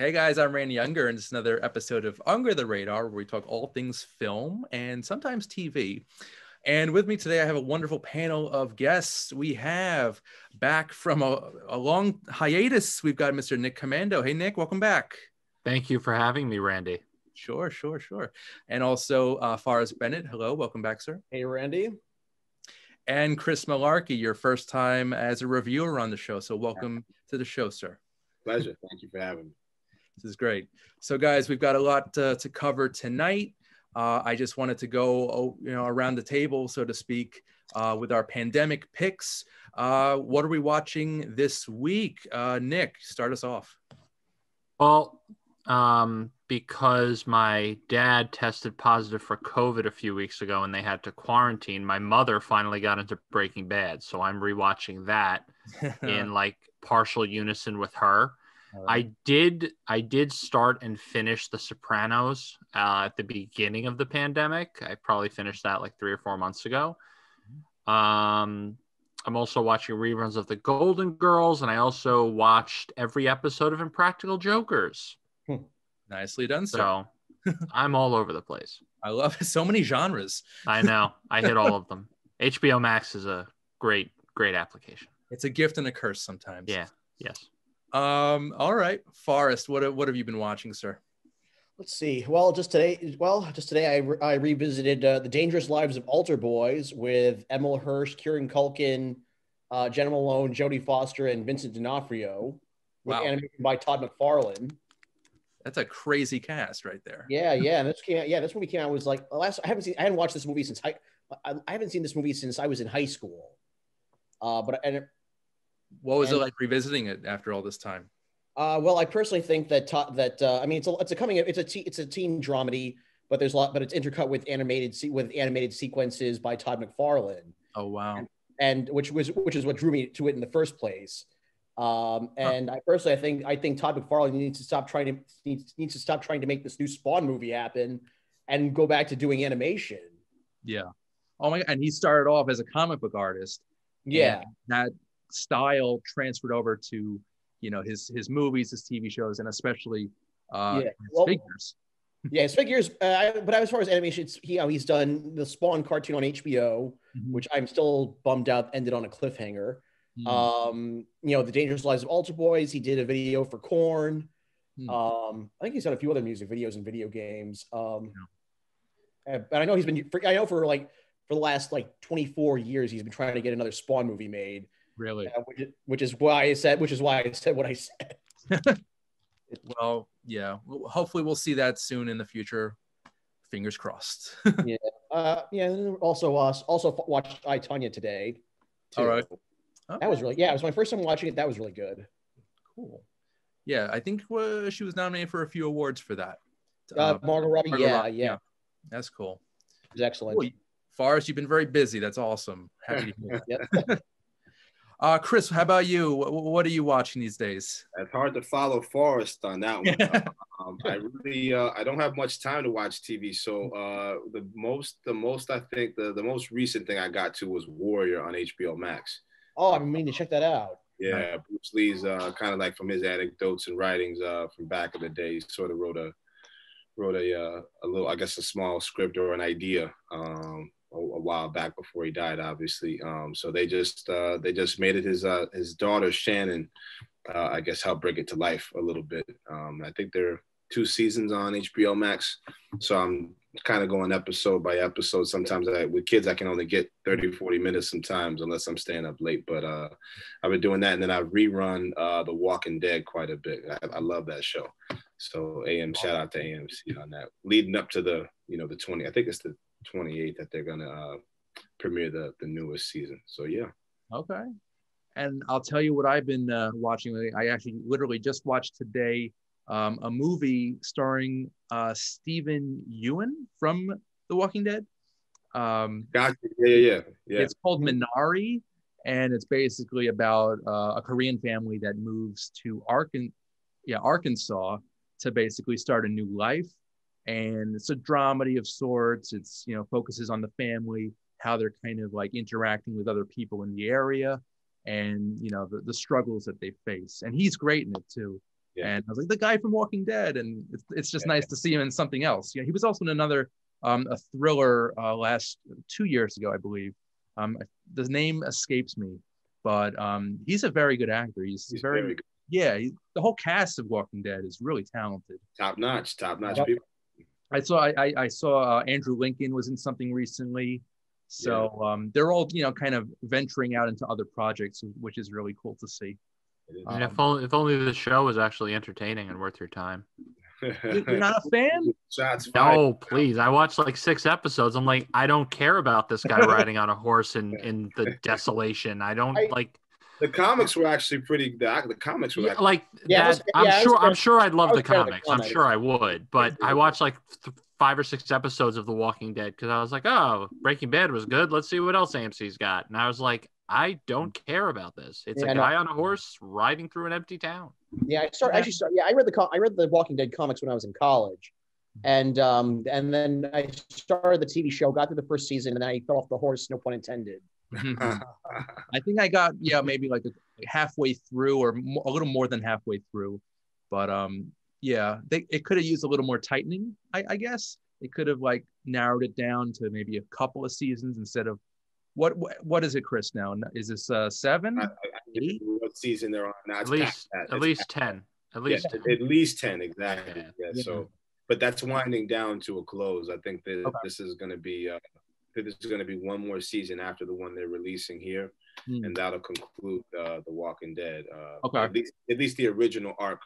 Hey guys, I'm Randy Unger, and it's another episode of Unger the Radar, where we talk all things film and sometimes TV. And with me today, I have a wonderful panel of guests. We have back from a long hiatus, we've got Mr. Nick Comando. Hey, Nick, welcome back. Thank you for having me, Randy. Sure. And also Forrest Bennett. Hello, welcome back, sir. Hey, Randy. And Chris Malarky, your first time as a reviewer on the show. So welcome to the show, sir. Pleasure. Thank you for having me. This is great. So guys, we've got a lot to cover tonight. I just wanted to go, around the table, so to speak, with our pandemic picks. What are we watching this week? Nick, start us off. Well, because my dad tested positive for COVID a few weeks ago and they had to quarantine, my mother finally got into Breaking Bad. So I'm rewatching that in like partial unison with her. I did start and finish The Sopranos at the beginning of the pandemic. I probably finished that like 3 or 4 months ago. I'm also watching reruns of The Golden Girls, and I also watched every episode of Impractical Jokers. Nicely done, sir. So I'm all over the place. I love it. So many genres. I know. I hit all of them. HBO Max is a great application. It's a gift and a curse sometimes. Yeah. Yes. All right, Forrest, what have you been watching, sir? Let's see. Just today I revisited The Dangerous Lives of Altar Boys with Emil Hirsch, Kieran Culkin, Jenna Malone, Jodie Foster, and Vincent D'Onofrio. Wow. Animated by Todd McFarlane. That's a crazy cast right there. Yeah. And this movie came out was like I hadn't watched this movie since I haven't seen this movie since I was in high school. What was it like revisiting it after all this time? Well, I personally think that it's a teen dramedy, but it's intercut with animated sequences by Todd McFarlane. Oh wow! And which is what drew me to it in the first place. And I personally think Todd McFarlane needs to stop trying to make this new Spawn movie happen, and go back to doing animation. Yeah. Oh my God! And he started off as a comic book artist. Yeah. That style transferred over to his movies, his TV shows, and especially his figures. Yeah, his figures. But as far as animation, he's done the Spawn cartoon on HBO, which I'm still bummed out ended on a cliffhanger. The Dangerous Lives of Altar Boys. He did a video for Korn. I think he's done a few other music videos and video games. But I know for the last 24 years he's been trying to get another Spawn movie made. Really? Which is why I said what I said. Well, yeah. Hopefully we'll see that soon in the future. Fingers crossed. Yeah. Also watched I, Tonya today. Too. All right. That was really, it was my first time watching it. That was really good. Cool. Yeah, I think she was nominated for a few awards for that. Margot Robbie. Yeah. That's cool. It was excellent. Cool. Forrest, you've been very busy. That's awesome. Happy to hear that. Yep. Chris, how about you? What are you watching these days? It's hard to follow Forrest on that one. I don't have much time to watch TV, so the most I think the most recent thing I got to was Warrior on HBO Max. Oh, I mean to check that out. Yeah, Bruce Lee's kind of like from his anecdotes and writings from back in the day. He sort of wrote a little, I guess, a small script or an idea a while back before he died, obviously. So they just made it his daughter Shannon, I guess, help bring it to life a little bit. I think there are 2 seasons on HBO Max, so I'm kind of going episode by episode. Sometimes with kids I can only get 30-40 minutes sometimes, unless I'm staying up late. But I've been doing that, and then I rerun The Walking Dead quite a bit. I love that show. So shout out to AMC on that. Leading up to the 20, I think it's the 28th that they're gonna premiere the newest season. So yeah. Okay. And I'll tell you what I've been watching. I actually literally just watched today a movie starring Stephen Ewan from The Walking Dead. Gotcha. Yeah. It's called Minari, and it's basically about a Korean family that moves to Arkansas to basically start a new life. And it's a dramedy of sorts. It's, focuses on the family, how they're kind of like interacting with other people in the area, and, the struggles that they face. And he's great in it too. Yeah. And I was like, the guy from Walking Dead, and it's just nice to see him in something else. Yeah, he was also in another a thriller last 2 years ago, I believe. The name escapes me, but he's a very good actor. He's very good. Yeah, the whole cast of Walking Dead is really talented. Top notch Yep. people. I saw Andrew Lincoln was in something recently. So they're all, kind of venturing out into other projects, which is really cool to see. If only the show was actually entertaining and worth your time. You're not a fan? Shots fired. No, please. I watched like 6 episodes. I'm like, I don't care about this guy riding on a horse in the desolation. I don't like. The comics were actually pretty. The comics were I'm sure I'd love the comics. I'm sure I would. But I watched like 5 or 6 episodes of The Walking Dead because I was like, oh, Breaking Bad was good. Let's see what else AMC's got. And I was like, I don't care about this. It's a guy on a horse riding through an empty town. Yeah, I read the Walking Dead comics when I was in college, and then I started the TV show, got through the first season, and then I fell off the horse. No pun intended. I think I got maybe like halfway through, or a little more than halfway through, but it could have used a little more tightening. I guess it could have like narrowed it down to maybe a couple of seasons instead of what is it, Chris? Now is this 7? 8? What season they're on now? At least 10. At least 10 exactly. Yeah. So, but that's winding down to a close. I think that this is going to be. There's going to be one more season after the one they're releasing here, and that'll conclude The Walking Dead. At least the original arc,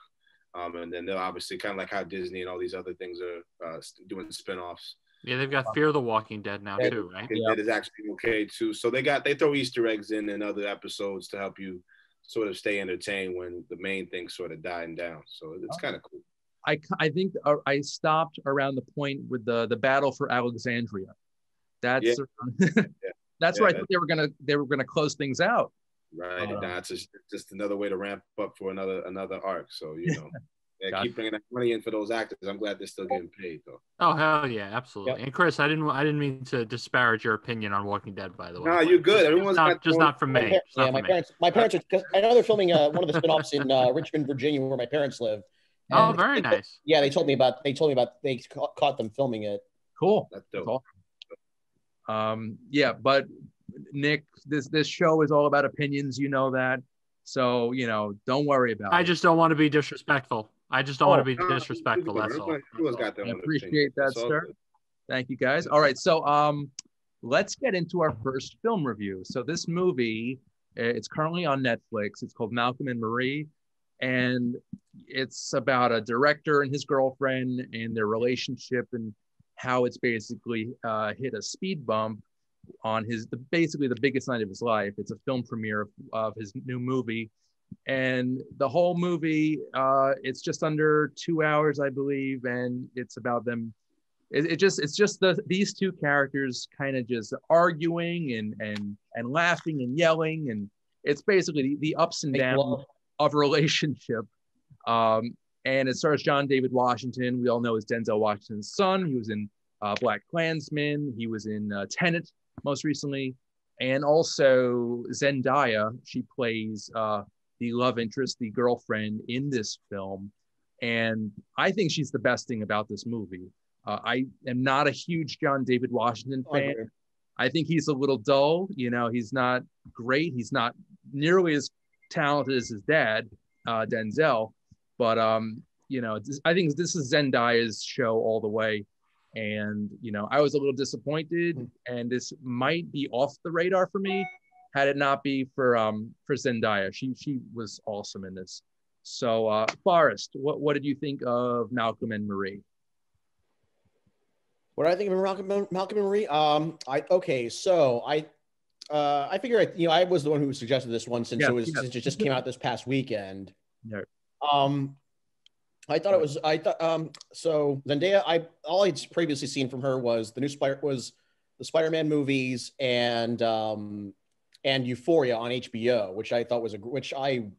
and then they'll obviously kind of like how Disney and all these other things are doing spin-offs. Yeah, they've got Fear the Walking Dead now too, right? That is actually okay too. So they throw Easter eggs in other episodes to help you sort of stay entertained when the main thing's sort of dying down. So it's kind of cool. I think I stopped around the point with the battle for Alexandria. That's that's where I thought they were gonna close things out. Right. It's just another way to ramp up for another arc. So keep bringing that money in for those actors. I'm glad they're still getting paid though. Oh hell yeah, absolutely. Yep. And Chris, I didn't mean to disparage your opinion on Walking Dead, by the way. No, you're good. Everyone's not from me. My parents are, because I know they're filming one of the spinoffs in Richmond, Virginia, where my parents live. Oh, very nice. Yeah, they told me about they caught them filming it. Cool. That's dope. But Nick, this show is all about opinions, that. So, don't worry about it. I just don't want to be disrespectful. That's all. I appreciate that, sir. Thank you, guys. All right, so let's get into our first film review. So this movie, it's currently on Netflix. It's called Malcolm and Marie, and it's about a director and his girlfriend and their relationship and how it's basically hit a speed bump on basically the biggest night of his life. It's a film premiere of his new movie, and the whole movie, it's just under 2 hours, I believe, and it's about them. It's just these two characters kind of just arguing and laughing and yelling, and it's basically the ups and downs of a relationship. And it stars John David Washington. We all know is Denzel Washington's son. He was in Black Klansman. He was in Tenet most recently. And also Zendaya. She plays the love interest, the girlfriend in this film. And I think she's the best thing about this movie. I am not a huge John David Washington fan. Okay. I think he's a little dull. He's not great. He's not nearly as talented as his dad, Denzel. But, I think this is Zendaya's show all the way. And, I was a little disappointed, and this might be off the radar for me had it not be for Zendaya. She was awesome in this. So, Forrest, what did you think of Malcolm and Marie? What do I think of Malcolm and Marie? I figure I was the one who suggested this one since it just came out this past weekend. Yeah. So Zendaya, all I'd previously seen from her was the Spider-Man movies and Euphoria on HBO, which I thought which I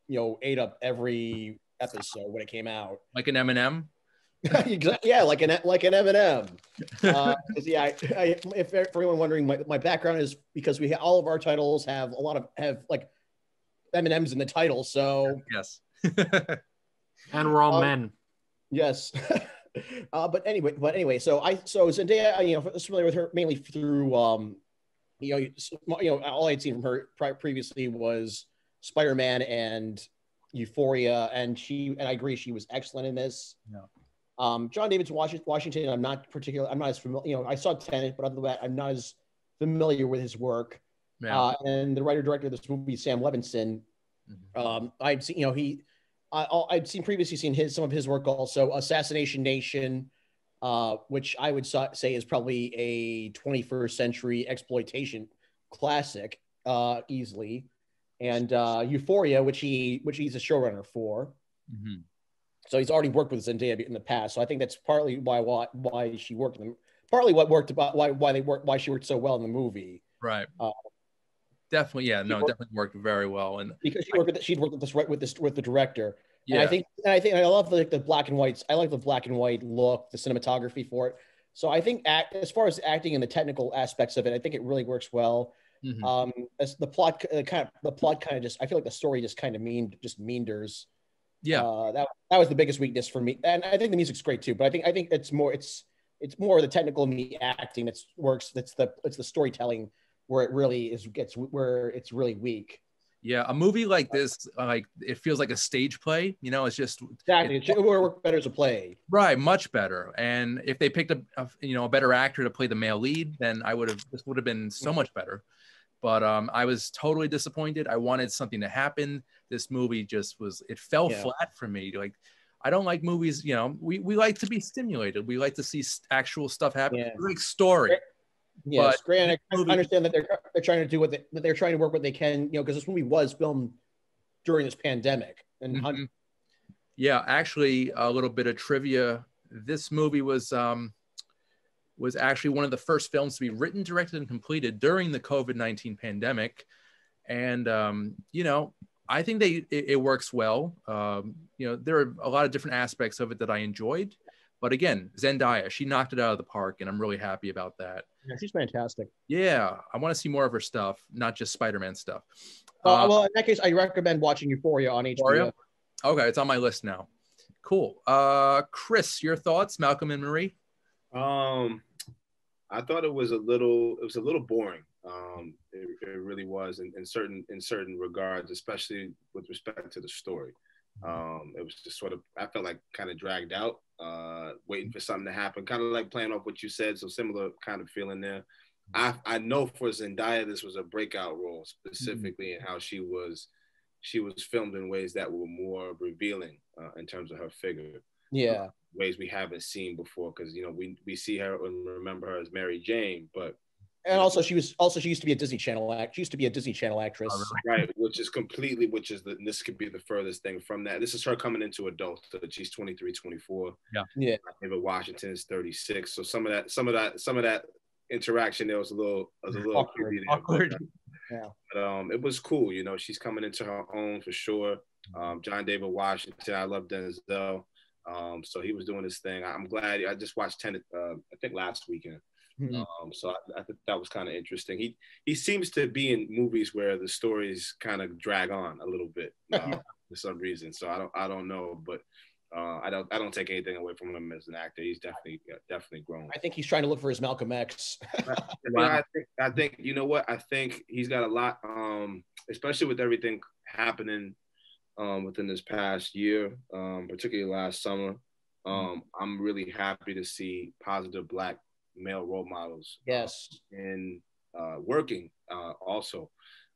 ate up every episode when it came out. Like an M&M? Yeah, like an M&M. If for anyone wondering, my background is because all of our titles have like M&Ms in the title. So yes. And we're all men. Yes. But anyway, so Zendaya, I was familiar with her mainly through all I'd seen from her previously was Spider-Man and Euphoria, and I agree she was excellent in this. Yeah. John David Washington, I'm not as familiar. I saw Tenet, but other than that, I'm not as familiar with his work. Yeah. And the writer-director of this movie, Sam Levinson, I'd seen, I'd previously seen some of his work also, Assassination Nation, which I would say is probably a 21st century exploitation classic, easily, and Euphoria, which he's a showrunner for. Mm-hmm. So he's already worked with Zendaya in the past. So I think that's partly why she worked in partly what worked about why she worked so well in the movie. Right. Definitely, yeah, no, definitely worked very well, and because she'd worked with the director. Yeah. And I love the black and whites. I like the black and white look, the cinematography for it. So I think as far as acting and the technical aspects of it, I think it really works well. Mm-hmm. As the plot kind of just, I feel like the story just kind of meanders. Yeah. That was the biggest weakness for me. And I think the music's great too, but I think it's more the technical and the acting that works. It's the storytelling where it really where it's really weak. Yeah, a movie like this, like it feels like a stage play. It's just exactly. It would work better as a play. Right, much better. And if they picked a better actor to play the male lead, then this would have been so much better. But I was totally disappointed. I wanted something to happen. This movie just fell flat for me. Like, I don't like movies. We like to be stimulated. We like to see actual stuff happen. Yeah. We like story. Yes, granted, I understand that they're trying to do that they're trying to work what they can, because this movie was filmed during this pandemic. And mm-hmm. Yeah, actually, a little bit of trivia. This movie was actually one of the first films to be written, directed, and completed during the COVID-19 pandemic. And I think it works well. There are a lot of different aspects of it that I enjoyed. But again, Zendaya, she knocked it out of the park, and I'm really happy about that. Yeah, she's fantastic. Yeah, I want to see more of her stuff, not just Spider-Man stuff. Well, in that case, I recommend watching Euphoria on HBO. Okay, it's on my list now. Cool. Chris, your thoughts, Malcolm and Marie? I thought it was a little boring. It really was in certain regards, especially with respect to the story. It was just sort of, I felt like kind of dragged out, waiting for something to happen, kind of like playing off what you said. So similar kind of feeling there. I know for Zendaya, this was a breakout role specifically in how she was filmed in ways that were more revealing in terms of her figure. Yeah. Ways we haven't seen before, because we see her and remember her as Mary Jane, but she used to be a Disney Channel act. She used to be a Disney Channel actress, right? This could be the furthest thing from that. This is her coming into adulthood. She's 23, 24. Yeah. David Washington is 36. So some of that interaction there was a little awkward. Yeah. But it was cool. She's coming into her own for sure. John David Washington, I love Denzel. So he was doing his thing. I'm glad. I just watched Tenet, I think last weekend. So I think that was kind of interesting. He seems to be in movies where the stories kind of drag on a little bit for some reason. So I don't know, but I don't take anything away from him as an actor. He's definitely grown. I think he's trying to look for his Malcolm X. I think you know what? I think he's got a lot, especially with everything happening within this past year, particularly last summer. I'm really happy to see positive Black male role models. Yes. And working also.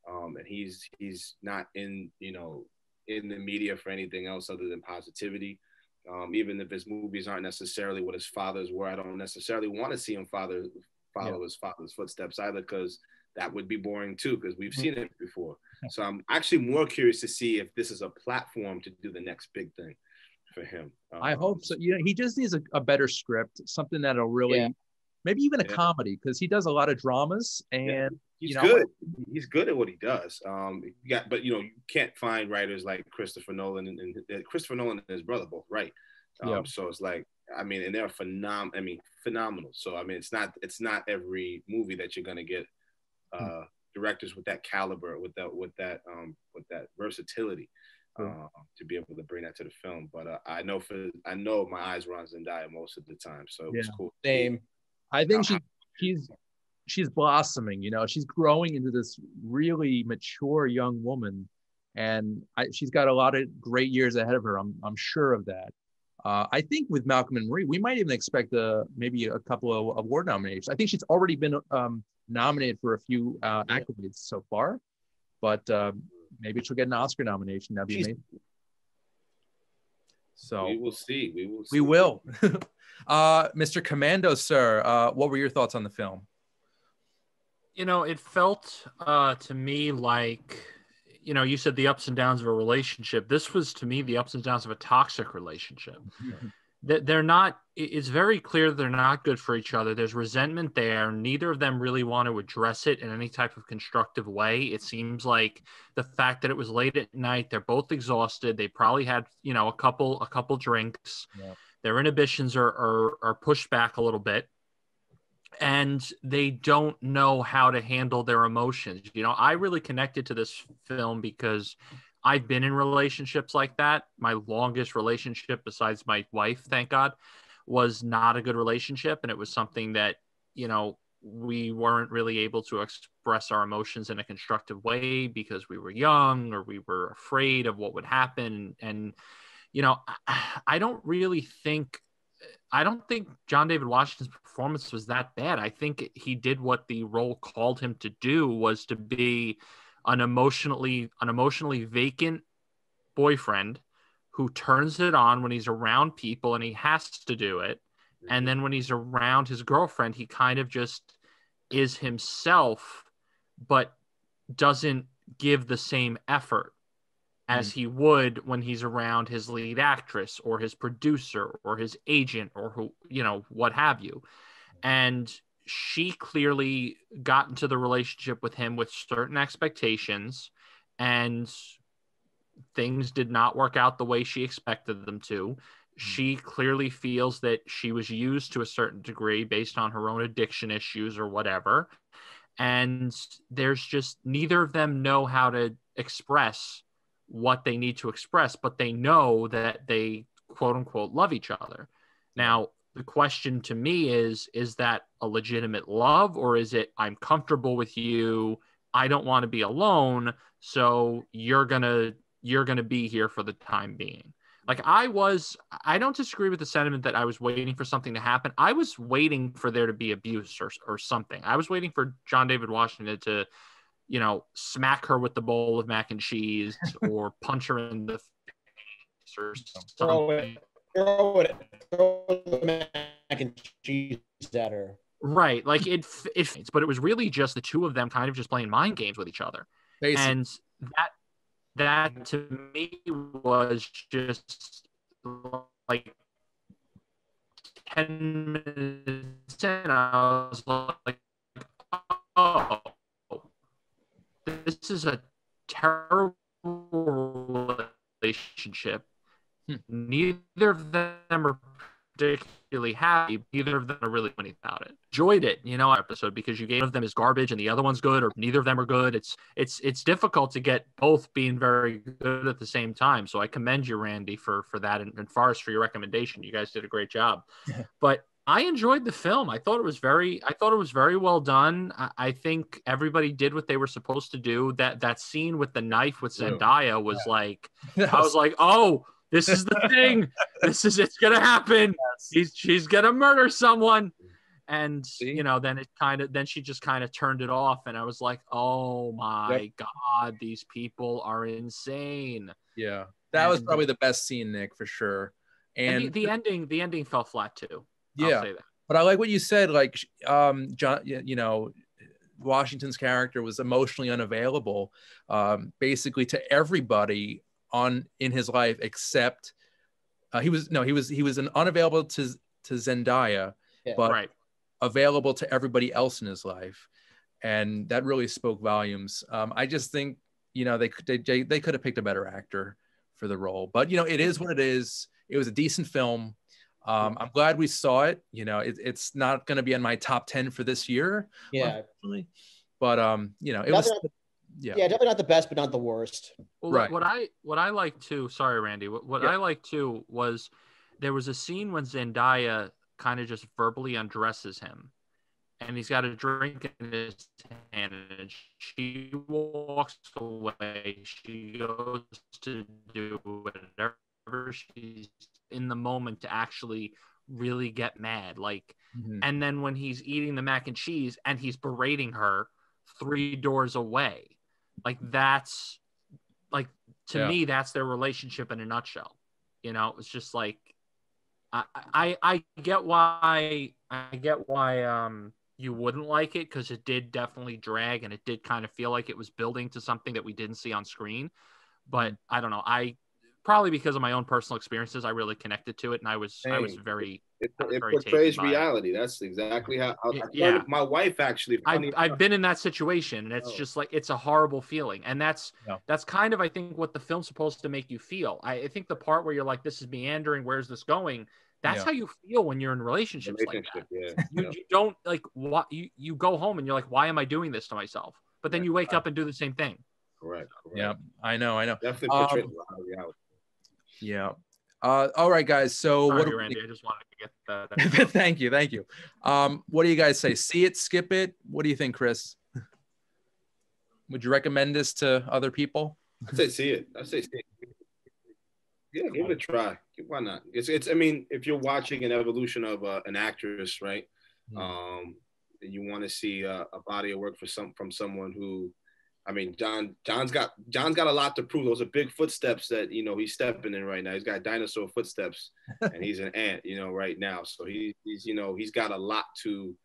And he's not in the media for anything else other than positivity. Even if his movies aren't necessarily what his fathers were, I don't necessarily want to see him follow his father's footsteps either, because that would be boring too, because we've seen it before. So I'm actually more curious to see if this is a platform to do the next big thing for him. I hope so. He just needs a better script, something that'll really, maybe even a comedy, because he does a lot of dramas, and he's good. He's good at what he does. But you can't find writers like Christopher Nolan and Christopher Nolan and his brother both write. So it's like, and they're phenomenal. So it's not every movie that you're gonna get directors with that caliber, with that versatility. to be able to bring that to the film. But I know my eyes were on Zendaya most of the time, so it was cool. Same. I think she's blossoming. You know, she's growing into this really mature young woman, and she's got a lot of great years ahead of her. I'm sure of that. I think with Malcolm and Marie, we might even expect maybe a couple of award nominations. I think she's already been nominated for a few accolades so far, but maybe she'll get an Oscar nomination. That'd be amazing. So we will see. We will. Mr. Comando, sir, what were your thoughts on the film? You know, it felt to me like, you know, you said the ups and downs of a relationship. This was, to me, the ups and downs of a toxic relationship. They're not, it's very clear they're not good for each other. There's resentment there. Neither of them really want to address it in any type of constructive way. It seems like the fact that it was late at night, they're both exhausted. They probably had, you know, a couple drinks. Yeah. Their inhibitions are pushed back a little bit. And they don't know how to handle their emotions. You know, I really connected to this film because I've been in relationships like that. My longest relationship, besides my wife, thank God, was not a good relationship. And it was something that, you know, we weren't really able to express our emotions in a constructive way because we were young or we were afraid of what would happen. And you know, I don't think John David Washington's performance was that bad. I think he did what the role called him to do, was to be an emotionally vacant boyfriend who turns it on when he's around people and he has to do it. And then when he's around his girlfriend, he kind of just is himself, but doesn't give the same effort as he would when he's around his lead actress or his producer or his agent or who, you know, what have you. And she clearly got into the relationship with him with certain expectations, and things did not work out the way she expected them to. She clearly feels that she was used to a certain degree based on her own addiction issues or whatever. And there's just, neither of them know how to express what they need to express, but they know that they quote unquote love each other. Now, the question to me is that a legitimate love, or is it, I'm comfortable with you, I don't want to be alone, so you're gonna be here for the time being? Like I don't disagree with the sentiment that I was waiting for something to happen. I was waiting for there to be abuse or something. I was waiting for John David Washington to, you know, smack her with the bowl of mac and cheese or punch her in the face or something. Throw the mac and cheese at her. Right. Like but it was really just the two of them kind of just playing mind games with each other. Basically. And that to me was just like 10 minutes in, I was like, oh, this is a terrible relationship. Neither of them are particularly happy. Neither of them are really winning about it. Enjoyed it, you know, episode, because you gave one of them is garbage and the other one's good, or neither of them are good. It's difficult to get both being very good at the same time. So I commend you, Randy, for that, and Forrest for your recommendation. You guys did a great job. But I enjoyed the film. I thought it was very well done. I think everybody did what they were supposed to do. That scene with the knife with Zendaya was like, I was like, oh, this is the thing. It's gonna happen. Yes. She's gonna murder someone. And you know, then she just kind of turned it off, and I was like, oh my God, these people are insane. Yeah, that was probably the best scene, Nick, for sure. And the ending fell flat too. Yeah, I'll say that. But I like what you said. Like, John, you know, Washington's character was emotionally unavailable, basically to everybody in his life except he was unavailable to Zendaya, but available to everybody else in his life, and that really spoke volumes. I just think, you know, they could have picked a better actor for the role, but you know, it is what it is. It was a decent film. I'm glad we saw it. You know, it's not going to be in my top 10 for this year. Yeah. But you know, it was Yeah. Yeah, definitely not the best, but not the worst. Well, Right. what I like too. Sorry, Randy. What Yeah. I like too was there was a scene when Zendaya kind of just verbally undresses him, and he's got a drink in his hand, and she walks away. She goes to do whatever she's in the moment to actually really get mad. Like, Mhm. and then when he's eating the mac and cheese and he's berating her 3 doors away, like that's like to Yeah. me that's their relationship in a nutshell. You know, it's just like I get why you wouldn't like it, because it did definitely drag and it did kind of feel like it was building to something that we didn't see on screen. But I don't know, I probably because of my own personal experiences I really connected to it, and I was very it very portrays taken by it. reality. That's exactly how Yeah. my wife actually. I've been in that situation, and it's just like it's a horrible feeling, and that's kind of I think what the film's supposed to make you feel. I think the part where you're like, this is meandering, where's this going? That's how you feel when you're in relationships like that. You don't like what you go home and you're like, why am I doing this to myself? But then you wake up and do the same thing. Correct. Yeah, I know. Definitely portrays a lot of reality. Yeah. All right, guys. So Sorry, what Randy, I just wanted to get that. Thank you. What do you guys say? See it, skip it? What do you think, Chris? Would you recommend this to other people? I say see it. Yeah, give it a try. Why not? It's. I mean, if you're watching an evolution of an actress, right? And you want to see a body of work from someone who, I mean, John's got a lot to prove. Those are big footsteps that he's stepping in right now. He's got dinosaur footsteps, and he's an ant, right now. So he's got a lot to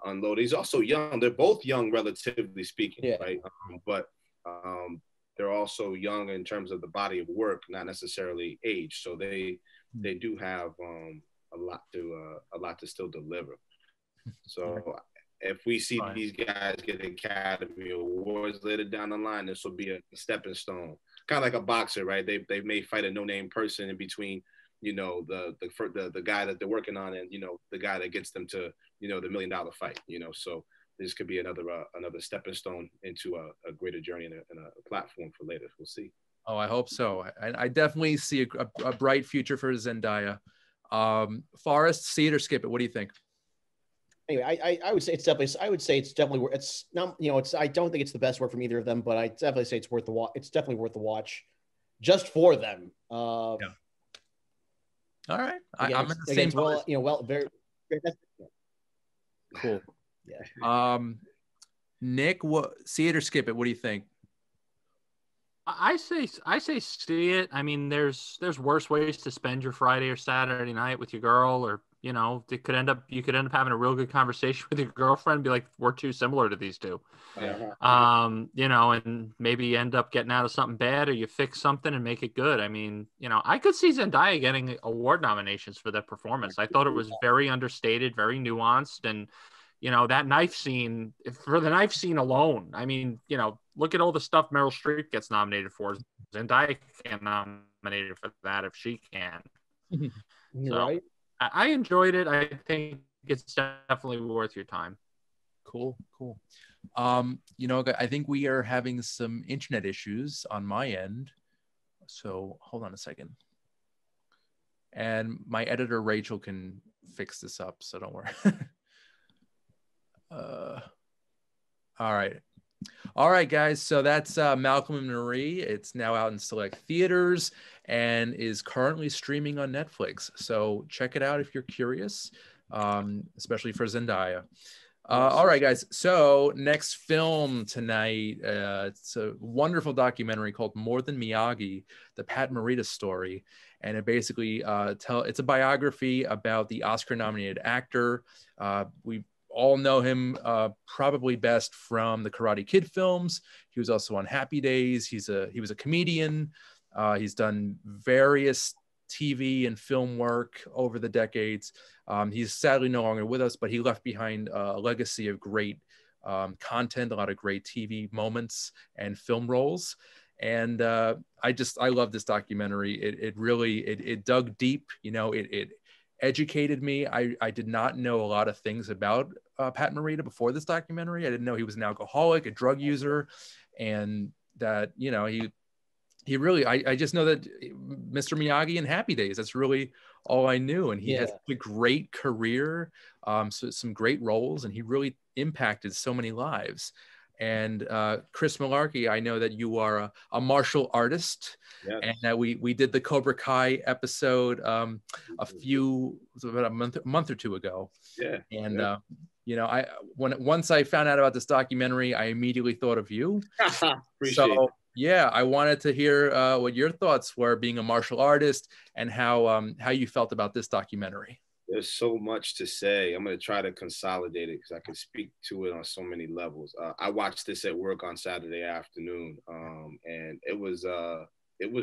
unload. He's also young. They're both young, relatively speaking, right? But they're also young in terms of the body of work, not necessarily age. So they do have a lot to still deliver. So if we see these guys get Academy Awards later down the line, this will be a stepping stone. Kind of like a boxer, right? They may fight a no-name person in between, the guy that they're working on and the guy that gets them to the $1 million fight. So this could be another stepping stone into a greater journey and a platform for later. We'll see. Oh, I hope so. I definitely see a bright future for Zendaya. Forrest, see it or skip it? What do you think? Anyway, I would say it's definitely it's not I don't think it's the best work from either of them, but I definitely say it's worth the watch. It's definitely worth the watch, just for them. Yeah. All right, again, I'm in the same. Very cool. Yeah. Nick, see it or skip it? What do you think? I say see it. I mean, there's worse ways to spend your Friday or Saturday night with your girl, or you could end up having a real good conversation with your girlfriend, be like, we're too similar to these two. And maybe end up getting out of something bad, or you fix something and make it good. I mean, I could see Zendaya getting award nominations for that performance. I thought it was very understated, very nuanced, and that knife scene, for the knife scene alone, I mean, look at all the stuff Meryl Streep gets nominated for. Zendaya can't nominated for that if she can. You're right. I enjoyed it. I think it's definitely worth your time. Cool. I think we are having some internet issues on my end. So hold on a second. And my editor, Rachel, can fix this up. So don't worry. All right, guys. So that's Malcolm and Marie. It's now out in select theaters and is currently streaming on Netflix. So check it out if you're curious, especially for Zendaya. All right, guys. So next film tonight, it's a wonderful documentary called More Than Miyagi, the Pat Morita story. And it basically it's a biography about the Oscar-nominated actor. We all know him probably best from the Karate Kid films. He was also on Happy Days. He was a comedian. He's done various TV and film work over the decades. He's sadly no longer with us, but he left behind a legacy of great content, a lot of great TV moments and film roles. And I love this documentary. It really dug deep. It educated me. I did not know a lot of things about Pat Morita before this documentary. I didn't know he was an alcoholic, a drug user, and that, you know, he really, I just know that Mr. Miyagi in Happy Days, that's really all I knew. And he has a great career, so some great roles, and he really impacted so many lives. And Chris Malarky, I know that you are a martial artist, and that we did the Cobra Kai episode about a month or two ago. And you know, once I found out about this documentary, I immediately thought of you. Appreciate it. Yeah, I wanted to hear what your thoughts were, being a martial artist, and how you felt about this documentary. There's so much to say. I'm going to try to consolidate it because I can speak to it on so many levels. I watched this at work on Saturday afternoon, and it was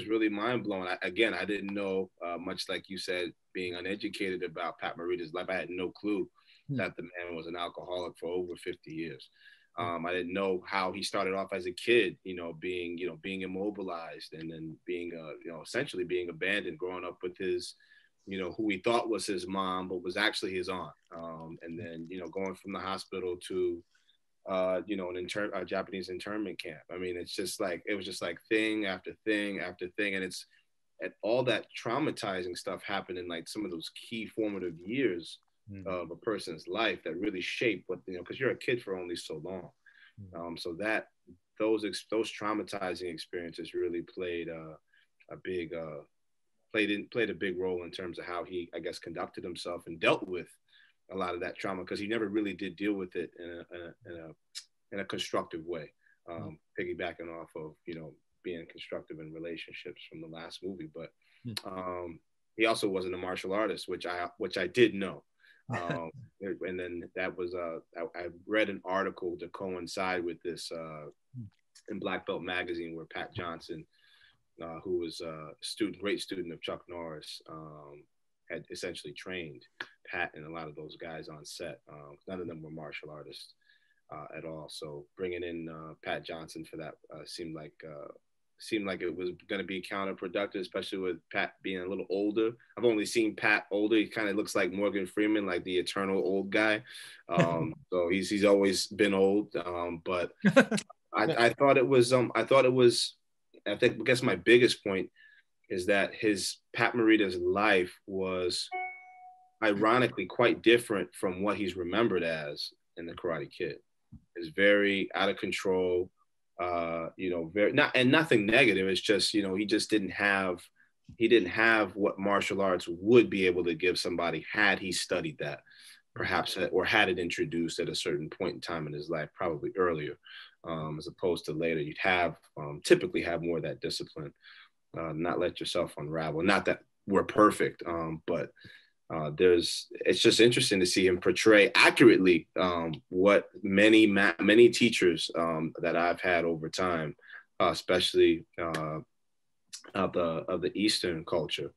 really mind blowing. I didn't know, much like you said, being uneducated about Pat Morita's life. I had no clue that the man was an alcoholic for over 50 years. I didn't know how he started off as a kid, being immobilized, and then being, essentially being abandoned, growing up with his, who he thought was his mom, but was actually his aunt. And then, going from the hospital to, a Japanese internment camp. I mean, it was just like thing after thing after thing. And all that traumatizing stuff happened in like some of those key formative years of a person's life that really shape what, because you're a kid for only so long. So that those traumatizing experiences really played a big role in terms of how he, I guess, conducted himself and dealt with a lot of that trauma, because he never really did deal with it in a constructive way. Piggybacking off of, being constructive in relationships from the last movie, but he also wasn't a martial artist, which I did know. And then that was I read an article to coincide with this in Black Belt magazine, where Pat Johnson, who was a great student of Chuck Norris, had essentially trained Pat and a lot of those guys on set. None of them were martial artists at all. So bringing in Pat Johnson for that seemed like it was going to be counterproductive, especially with Pat being a little older. I've only seen Pat older. He kind of looks like Morgan Freeman, like the eternal old guy. So he's always been old. But I thought it was, I guess my biggest point is that Pat Morita's life was ironically quite different from what he's remembered as in The Karate Kid. It's very out of control, and nothing negative. It's just, he just didn't have what martial arts would be able to give somebody had he studied that, perhaps, or had it introduced at a certain point in time in his life, probably earlier, as opposed to later. You'd typically have more of that discipline, not let yourself unravel. Not that we're perfect, but it's just interesting to see him portray accurately what many teachers that I've had over time, especially of the Eastern culture,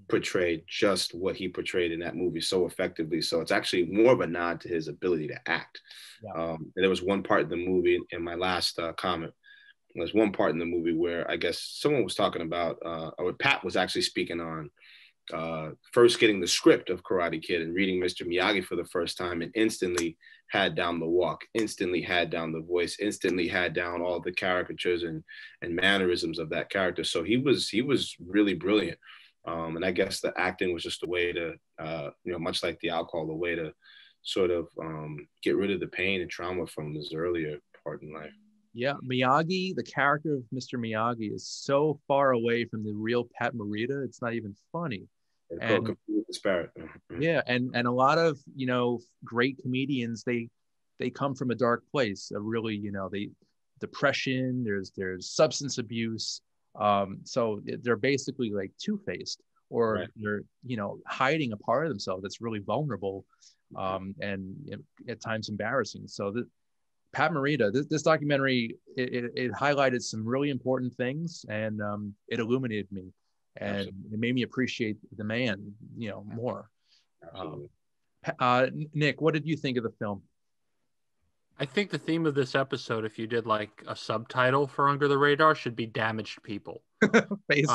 portrayed just what he portrayed in that movie so effectively. So it's actually more of a nod to his ability to act. And there was one part in the movie, in my last comment, there's one part in the movie where I guess someone was talking about, or Pat was actually speaking on first getting the script of Karate Kid and reading Mr. Miyagi for the first time, and instantly had down the walk, instantly had down the voice, instantly had down all the caricatures and mannerisms of that character. So he was really brilliant. And I guess the acting was just a way to, much like the alcohol, a way to sort of get rid of the pain and trauma from his earlier part in life. Yeah, Miyagi, the character of Mr. Miyagi, is so far away from the real Pat Morita, it's not even funny. And disparate. Yeah, and a lot of great comedians, they come from a dark place, a really depression. There's substance abuse. So they're basically like two-faced, or right. They're hiding a part of themselves that's really vulnerable, and at times embarrassing. So Pat Morita, this documentary, it highlighted some really important things, and it illuminated me, and Absolutely. It made me appreciate the man, more. Nick, what did you think of the film? I think the theme of this episode, if you did like a subtitle for Under the Radar, should be damaged people. Basically.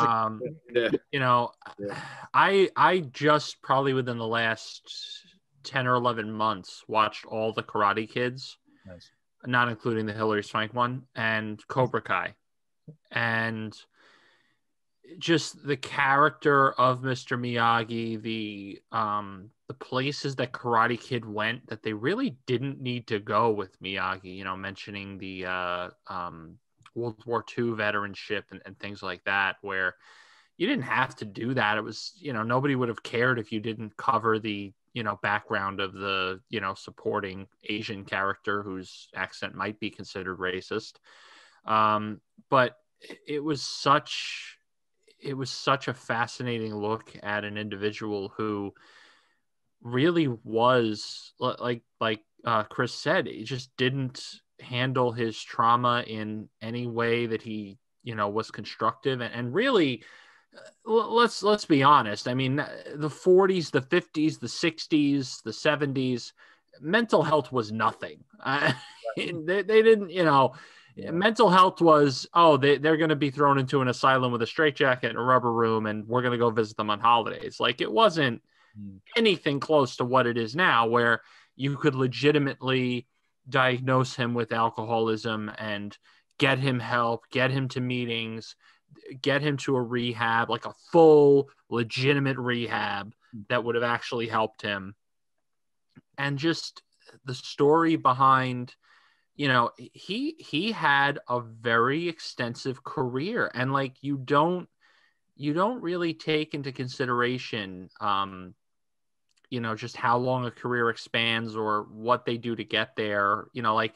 I just probably within the last 10 or 11 months watched all the Karate Kids. Nice. not including the Hilary Swank one, and Cobra Kai. And just the character of Mr. Miyagi, the places that Karate Kid went that they really didn't need to go with Miyagi, you know, mentioning the World War II veteranship and things like that, where you didn't have to do that. It was, you know, nobody would have cared if you didn't cover the, you know, background of the, you know, supporting Asian character whose accent might be considered racist. But it was such a fascinating look at an individual who really was, like Chris said, he just didn't handle his trauma in any way that he, you know, was constructive. And really, let's be honest. I mean, the 40s, the 50s, the 60s, the 70s, mental health was nothing. They didn't, you know, mental health was, they're going to be thrown into an asylum with a straitjacket and a rubber room, and we're going to go visit them on holidays. Like, it wasn't anything close to what it is now, where you could legitimately diagnose him with alcoholism and get him help, get him to meetings, get him to a rehab, like a full legitimate rehab that would have actually helped him. And just the story behind, you know, he had a very extensive career, and like, you don't really take into consideration, you know, just how long a career expands or what they do to get there. You know, like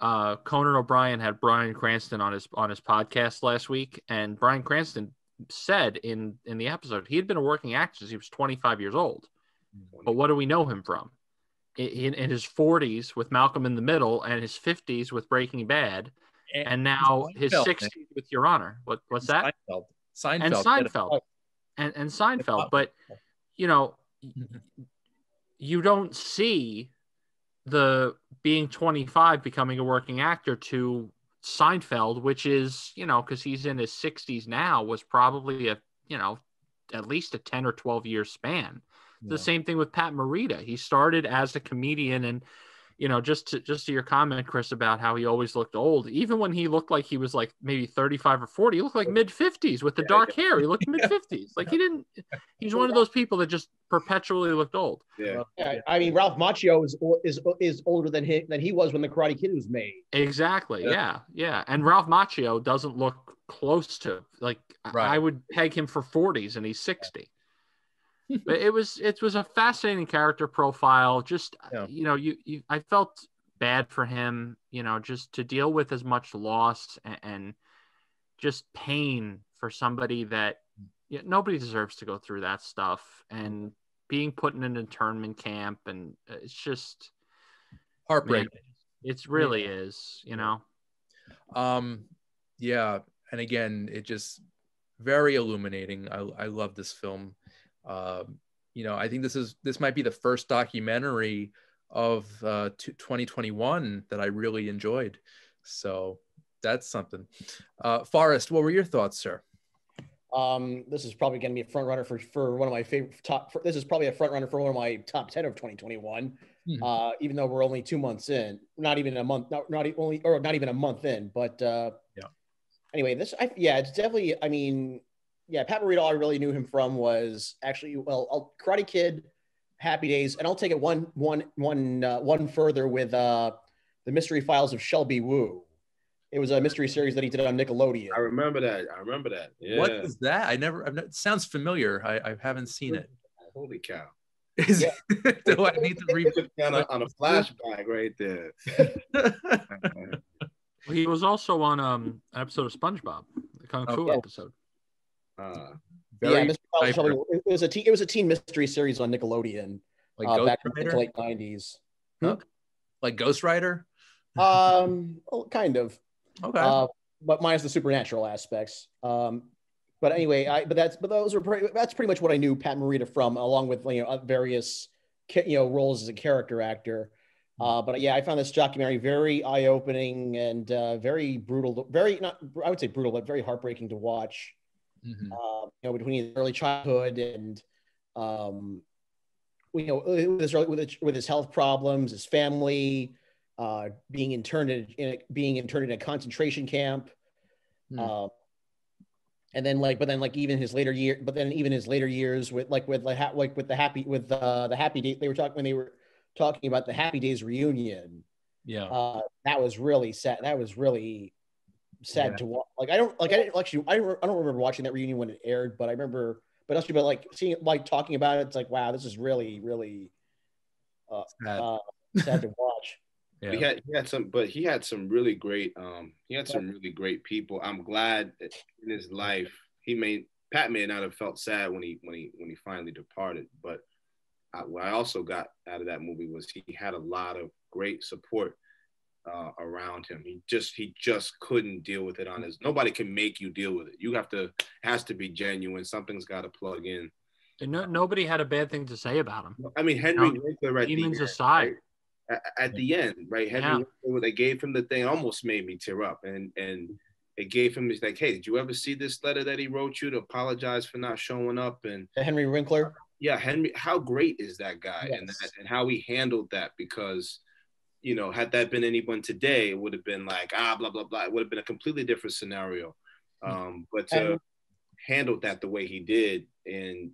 Conan O'Brien had Bryan Cranston on his podcast last week, and Bryan Cranston said in the episode he had been a working actor since he was 25 years old. But what do we know him from? In his 40s with Malcolm in the Middle, and his 50s with Breaking Bad, and now his 60s with Your Honor. What's that? Seinfeld. And Seinfeld. But, you know, you don't see the being 25 becoming a working actor to Seinfeld, which is, you know, because he's in his 60s now, was probably a, you know, at least a 10 or 12 year span. Yeah. The same thing with Pat Morita. He started as a comedian, and, you know, just to your comment, Chris, about how he always looked old, even when he looked like he was like maybe 35 or 40, he looked like mid-50s with the dark hair. He looked mid-50s. Like, he's one of those people that just perpetually looked old. Yeah. I mean, Ralph Macchio is older than he was when the Karate Kid was made. Exactly. Yeah. And Ralph Macchio doesn't look close to, like, right. I would peg him for 40s, and he's 60. But it was a fascinating character profile. Just, you know, I felt bad for him, you know, just to deal with as much loss and just pain for somebody that, you know, nobody deserves to go through that stuff, and being put in an internment camp, and it's just heartbreaking. It really is, you know. Yeah, and again, it just very illuminating. I love this film. You know, I think this might be the first documentary of 2021 that I really enjoyed. So that's something. Forrest, what were your thoughts, sir? This is probably going to be a front runner for one of my favorite this is probably a front runner for one of my top 10 of 2021. Even though we're only 2 months in, not even a month in, but anyway, it's definitely, I mean, Pat Morita, all I really knew him from was actually, Karate Kid, Happy Days, and I'll take it one further with the Mystery Files of Shelby Woo. It was a mystery series that he did on Nickelodeon. I remember that. Yeah. What is that? It sounds familiar. I haven't seen it. Holy cow. Do I need to read on a flashback right there? He was also on an episode of SpongeBob, the Kung Fu episode. It was a teen mystery series on Nickelodeon, like back in the late 90s. Like Ghost Rider? Kind of. Okay. But minus the supernatural aspects. But anyway, that's pretty much what I knew Pat Morita from, along with, you know, various, you know, roles as a character actor. But yeah, I found this documentary very eye-opening and very brutal. I would say brutal, but very heartbreaking to watch. You know, between his early childhood and, you know, with his health problems, his family, being interned in a concentration camp. And then even his later years with the Happy Day, they were talking about the Happy Days reunion. Yeah. That was really sad. That was really sad to watch. I don't remember watching that reunion when it aired, but I remember, but like seeing it, like talking about it, it's like, wow, this is really, really sad to watch. Yeah. He had some really great people. I'm glad that in his life Pat may not have felt sad when he finally departed, but what I also got out of that movie was he had a lot of great support around him. He just couldn't deal with it on his. Nobody can make you deal with it. It has to be genuine. Something's got to plug in. And nobody had a bad thing to say about him. I mean, Henry Winkler at demons the end, aside. right? At the end, right? Henry Winkler, they gave him the thing, almost made me tear up, and it gave him, it's like, hey, did you ever see this letter that he wrote you to apologize for not showing up? And Henry Winkler. Yeah, Henry, how great is that guy? Yes. And how he handled that, because, had that been anyone today, it would have been like, blah, blah, blah. It would have been a completely different scenario. But to handle that the way he did and,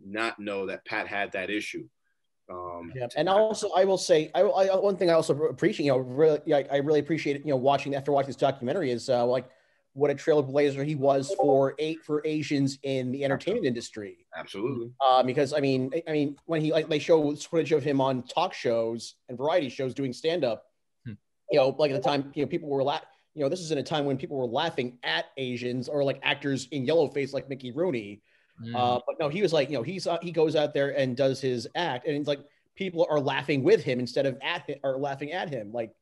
not know that Pat had that issue. And also, I will say, one thing I also appreciate, I really appreciate it, after watching this documentary is what a trailblazer he was for Asians in the entertainment industry. Absolutely. Because I mean, when they show footage of him on talk shows and variety shows doing stand up, at the time, people were this is in a time when people were laughing at Asians or like actors in yellowface like Mickey Rooney. But no, he was like, he goes out there and does his act, and it's like people are laughing with him instead of laughing at him. Like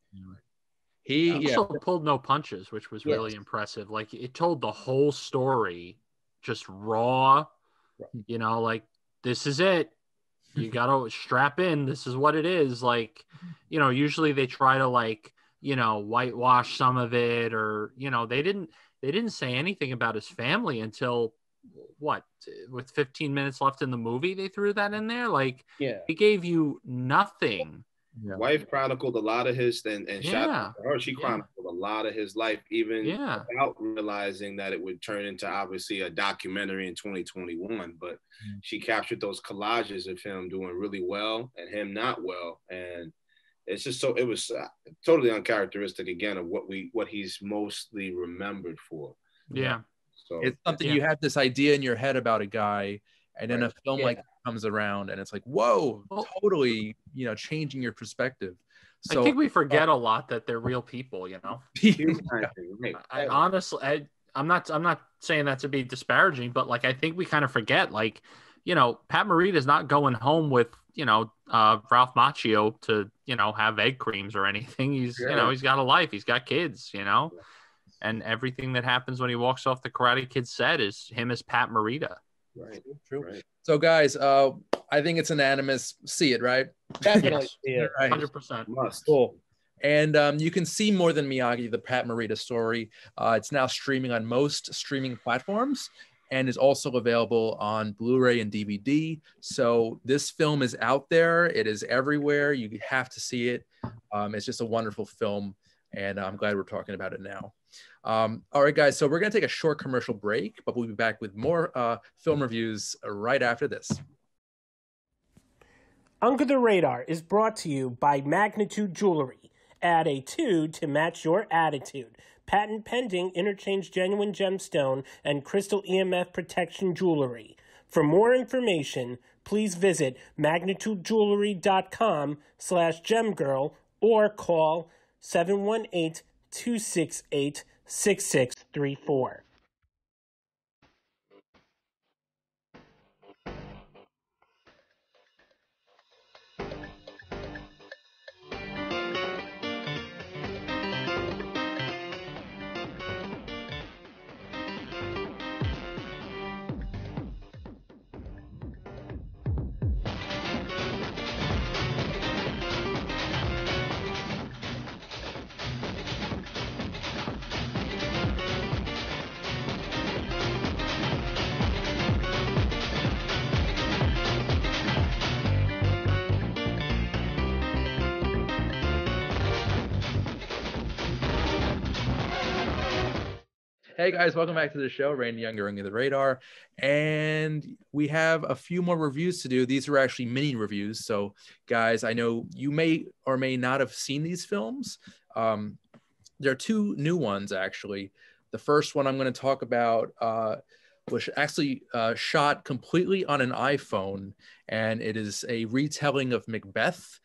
he also pulled no punches, which was really impressive. Like it told the whole story, just raw. Like this is it. You gotta strap in. This is what it is. Like, usually they try to whitewash some of it, or they didn't say anything about his family until with 15 minutes left in the movie. They threw that in there. Like, he gave you nothing. Wife chronicled a lot of his and shout out to her. She chronicled a lot of his life, even without realizing that it would turn into obviously a documentary in 2021. But she captured those collages of him doing really well and him not well, and it's just it was totally uncharacteristic again of what he's mostly remembered for. So it's something you have this idea in your head about a guy, and then a film like that comes around, and it's like, whoa, totally, changing your perspective. So I think we forget a lot that they're real people. I honestly, I'm not saying that to be disparaging, but like I think we kind of forget, like, Pat Morita's not going home with Ralph Macchio to have egg creams or anything. He's he's got a life, he's got kids, and everything that happens when he walks off the Karate Kid set is him as Pat Morita. Right. True. Right. So guys, I think it's unanimous. See it, right? Definitely see it. 100%. Must. Cool. And you can see More Than Miyagi, the Pat Morita story. It's now streaming on most streaming platforms and is also available on Blu-ray and DVD. So this film is out there. It is everywhere. You have to see it. It's just a wonderful film, and I'm glad we're talking about it now. All right, guys, so we're going to take a short commercial break, but we'll be back with more film reviews right after this. Under the Radar is brought to you by Magnitude Jewelry. Add a 2 to match your attitude. Patent pending, interchange genuine gemstone and crystal EMF protection jewelry. For more information, please visit magnitudejewelry.com/gemgirl or call 718-268-6634. Hey guys, welcome back to the show. Randy Younger Under the Radar. And we have a few more reviews to do. These are actually mini reviews. So guys, I know you may or may not have seen these films. There are two new ones actually. The first one I'm going to talk about was actually shot completely on an iPhone, and it is a retelling of Macbeth,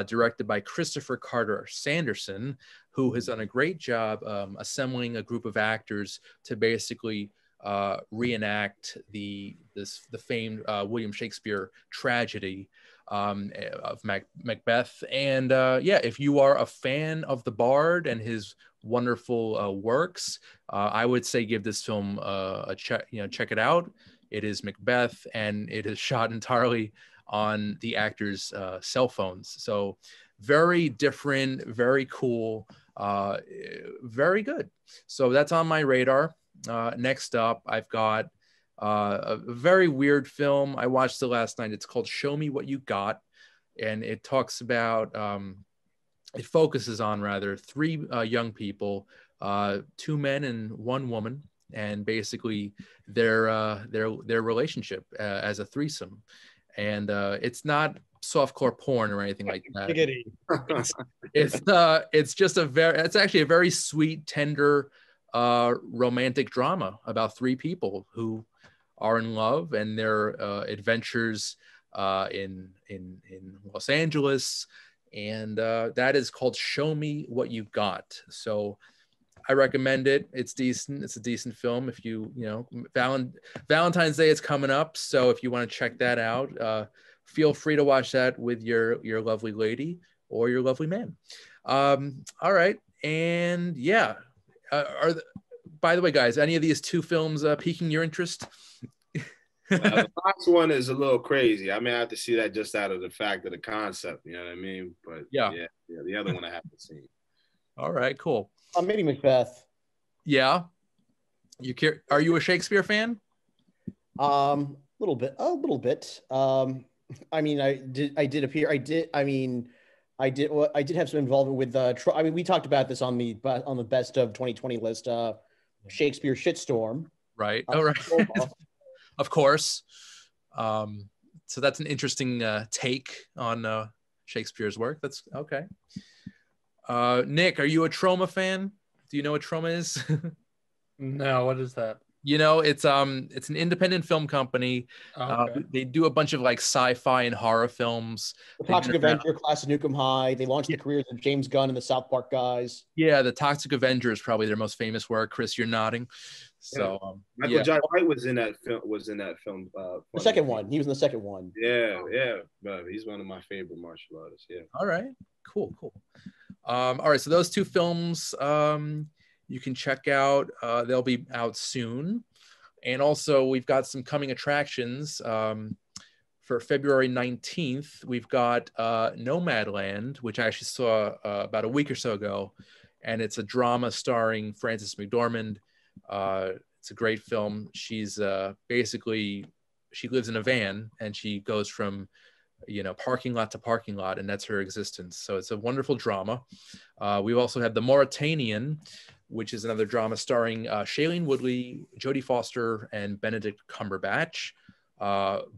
directed by Christopher Carter Sanderson, who has done a great job assembling a group of actors to basically reenact the famed William Shakespeare tragedy of Macbeth. And yeah, if you are a fan of the Bard and his wonderful works, I would say give this film a check. Check it out. It is Macbeth, and it is shot entirely on the actors' cell phones. So very different, very cool, very good. So that's on my radar. Next up, I've got a very weird film. I watched it last night. It's called Show Me What You Got. And it talks about, it focuses on rather three young people, two men and one woman, and basically their relationship as a threesome. And it's not softcore porn or anything like that. It's just it's actually a very sweet, tender, romantic drama about three people who are in love and their adventures in Los Angeles, and that is called Show Me What You Got. So I recommend it. It's decent. It's a decent film. If you Valentine's Day is coming up, so if you want to check that out, feel free to watch that with your lovely lady or your lovely man. All right, and yeah, by the way, guys, any of these two films piquing your interest? The last one is a little crazy. I may have to see that just out of the fact of the concept. You know what I mean? But yeah, the other one I haven't seen. All right, cool. Maybe Macbeth. Yeah. Are you a Shakespeare fan? A little bit. I mean, I did have some involvement with I mean, we talked about this on the best of 2020 list, Shakespeare Shitstorm. Right. All right. Of course. So that's an interesting take on Shakespeare's work. That's okay. Nick, are you a Troma fan? Do you know what Troma is? No, what is that? It's an independent film company. Okay. They do a bunch of like sci-fi and horror films. The Toxic Avenger, Class of Nukem High. They launched the careers of James Gunn and the South Park guys. Yeah, the Toxic Avenger is probably their most famous work. Chris, you're nodding. So Michael Jai White was in that film. The second one. He was in the second one. Yeah, but he's one of my favorite martial artists. Yeah. All right. Cool. All right. So those two films you can check out. They'll be out soon. And also we've got some coming attractions. For February 19th, we've got Nomadland, which I actually saw about a week or so ago. And it's a drama starring Frances McDormand. It's a great film. She's basically, she lives in a van and she goes from parking lot to parking lot, and that's her existence. So it's a wonderful drama. We also have The Mauritanian, which is another drama starring Shailene Woodley, Jodie Foster, and Benedict Cumberbatch.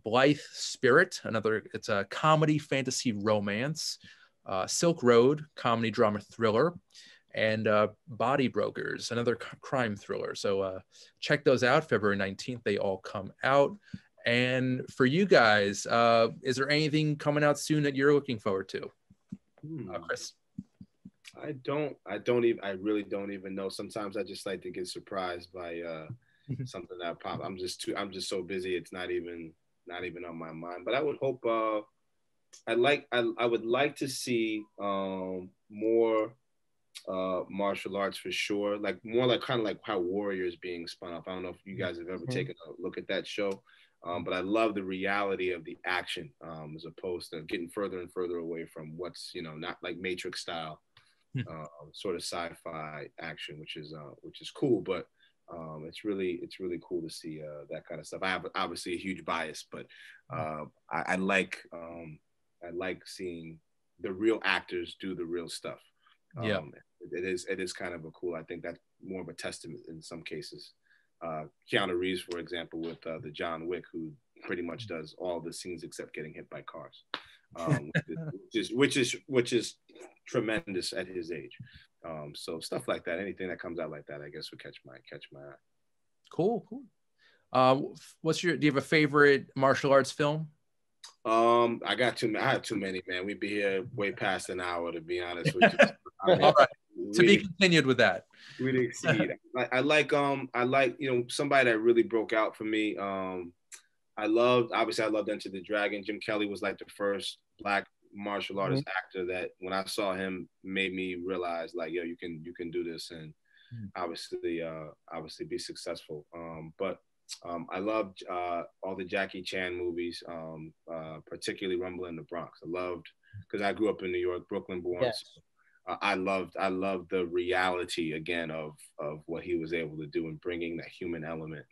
Blythe Spirit, it's a comedy fantasy romance. Silk Road, comedy drama thriller. And Body Brokers, another crime thriller. So check those out. February 19th, they all come out. And for you guys, is there anything coming out soon that you're looking forward to? Chris? I really don't even know. Sometimes I just like to get surprised by something that pops. I'm just so busy. It's not even on my mind. But I would hope. I would like to see more martial arts for sure. Like more like kind of like how Warrior is being spun up. I don't know if you guys have ever taken a look at that show. But I love the reality of the action as opposed to getting further and further away from what's not like Matrix style sort of sci-fi action, which is cool. But it's really cool to see that kind of stuff. I have obviously a huge bias, but I like seeing the real actors do the real stuff. It is kind of a cool. I think more of a testament in some cases. Keanu Reeves, for example, with the John Wick, who pretty much does all the scenes except getting hit by cars, which is tremendous at his age. So stuff like that, anything that comes out like that, I guess would catch my eye. Cool. Do you have a favorite martial arts film? I had too many, man. We'd be here way past an hour, to be honest with you. All right. To be continued with that. We'd exceed. I like somebody that really broke out for me. I loved Enter the Dragon. Jim Kelly was like the first Black martial artist actor that, when I saw him, made me realize, like, yo, you can do this, and obviously be successful. But I loved all the Jackie Chan movies, particularly Rumble in the Bronx. I loved, because I grew up in New York, Brooklyn born. Yes. So I loved the reality again of what he was able to do and bringing that human element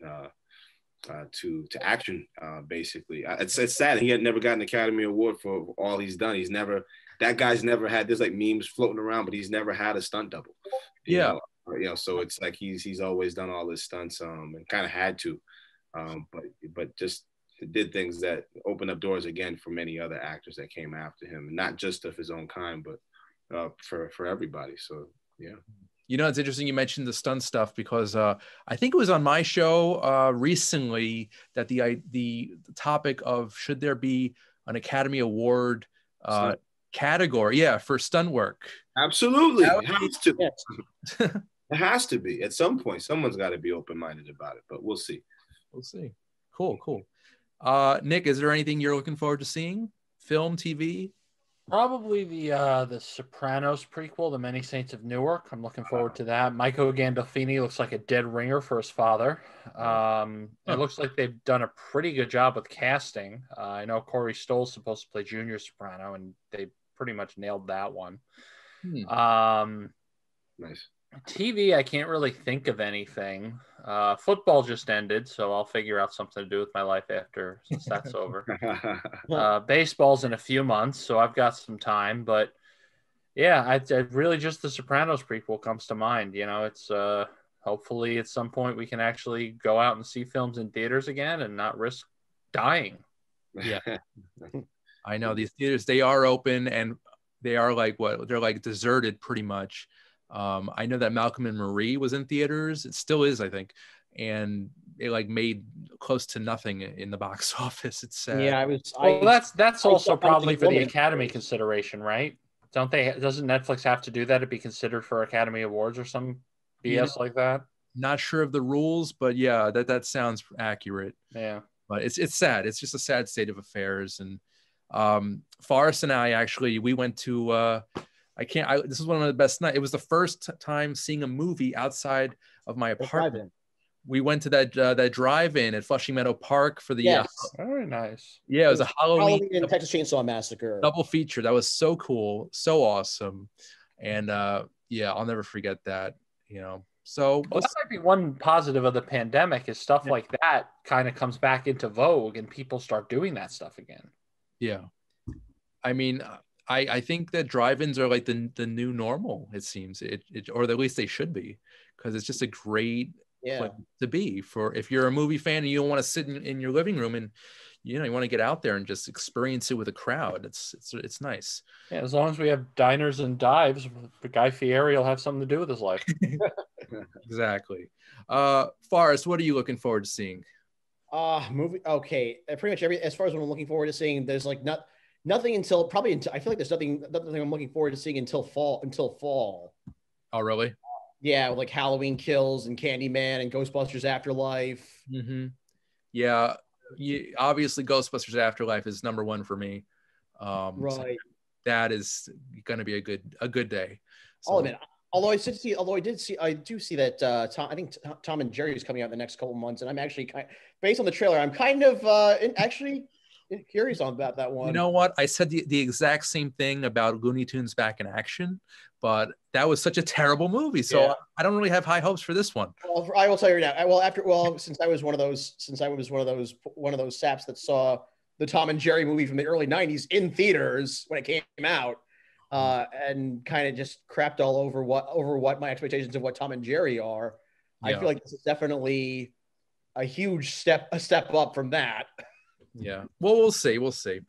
to action. Basically, it's sad he had never gotten an Academy Award for all he's done. That guy's never had. There's like memes floating around, but he's never had a stunt double. You know, so it's like he's always done all his stunts and kind of had to, but just did things that opened up doors again for many other actors that came after him, not just of his own kind, but for everybody. So yeah. You know, it's interesting you mentioned the stunt stuff, because I think it was on my show recently that the topic of should there be an Academy Award category, for stunt work. Absolutely. It has to. Yes. It has to be. At some point, someone's got to be open-minded about it, but we'll see. Cool. Nick, is there anything you're looking forward to seeing? Film, TV? Probably the Sopranos prequel, The Many Saints of Newark. I'm looking forward to that. Michael Gandolfini looks like a dead ringer for his father. It looks like they've done a pretty good job with casting. I know Corey Stoll's supposed to play Junior Soprano, and they pretty much nailed that one. Nice. TV, I can't really think of anything. Football just ended, so I'll figure out something to do with my life after, since that's over. Baseball's in a few months, so I've got some time. But yeah, I really just the Sopranos prequel comes to mind. You know, it's hopefully at some point we can actually go out and see films in theaters again and not risk dying. Yeah, I know these theaters, they are open, and they are like they're like deserted pretty much. I know that Malcolm and Marie was in theaters. It still is, I think, and it like made close to nothing in the box office. It's sad. Yeah, that's also probably for the Academy consideration, right? Doesn't Netflix have to do that to be considered for Academy Awards or some BS like that? Not sure of the rules, but yeah, that sounds accurate. Yeah, but it's sad. It's just a sad state of affairs. And Forrest and I we went to. This is one of the best nights. It was the first time seeing a movie outside of my apartment. We went to that drive-in at Flushing Meadow Park for the very nice. Yeah, it was a Halloween and Texas Chainsaw Massacre double feature. That was so cool, so awesome, and I'll never forget that. You know, so that might be one positive of the pandemic is stuff like that kind of comes back into vogue and people start doing that stuff again. Yeah, I mean. I think that drive-ins are like the new normal. It seems or at least they should be, because it's just a great place to be for if you're a movie fan and you don't want to sit in your living room and you want to get out there and just experience it with a crowd. It's nice. Yeah, as long as we have diners and dives, Guy Fieri will have something to do with his life. Exactly. Forrest, what are you looking forward to seeing? Movie. Okay, pretty much as far as what I'm looking forward to seeing, there's like nothing until I feel like there's nothing I'm looking forward to seeing until fall. Oh, really? Yeah, like Halloween Kills and Candyman and Ghostbusters Afterlife. Mm-hmm. Yeah, obviously Ghostbusters Afterlife is number one for me. Right. So that is going to be a good day. So. Oh man. Although I do see that I think Tom and Jerry is coming out in the next couple of months, and I'm actually based on the trailer, I'm kind of curious about that one. You know what? I said the exact same thing about Looney Tunes Back in Action, but that was such a terrible movie. So I don't really have high hopes for this one. Well, I will tell you now. Since I was one of those saps that saw the Tom and Jerry movie from the early '90s in theaters when it came out, and kind of just crapped all over what my expectations of what Tom and Jerry are. I feel like this is definitely a huge step up from that. Yeah. Well, we'll see. We'll see.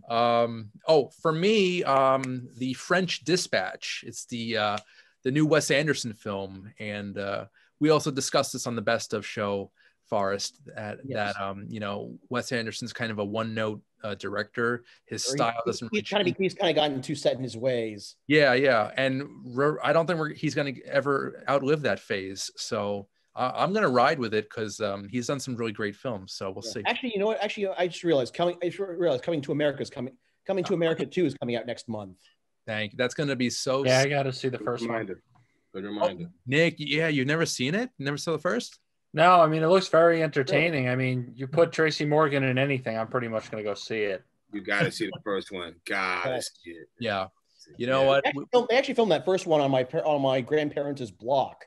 For me, the French Dispatch. It's the new Wes Anderson film, and we also discussed this on the Best of show, Forrest. That Wes Anderson's kind of a one-note director. His style doesn't. He's kind of gotten too set in his ways. Yeah, and I don't think he's going to ever outlive that phase. So I'm going to ride with it because he's done some really great films. So we'll see. Actually, you know what? Actually, I just realized Coming to America is coming. Coming to America 2 is coming out next month. Thank you. That's going to be so. Yeah, I got to see the first one. Good reminder. Oh, Nick, you've never seen it? Never saw the first? No, I mean, it looks very entertaining. Really? I mean, you put Tracy Morgan in anything, I'm pretty much going to go see it. You got to see the first one. Gotta see it. Yeah. You know what? They actually filmed that first one on my grandparents' block.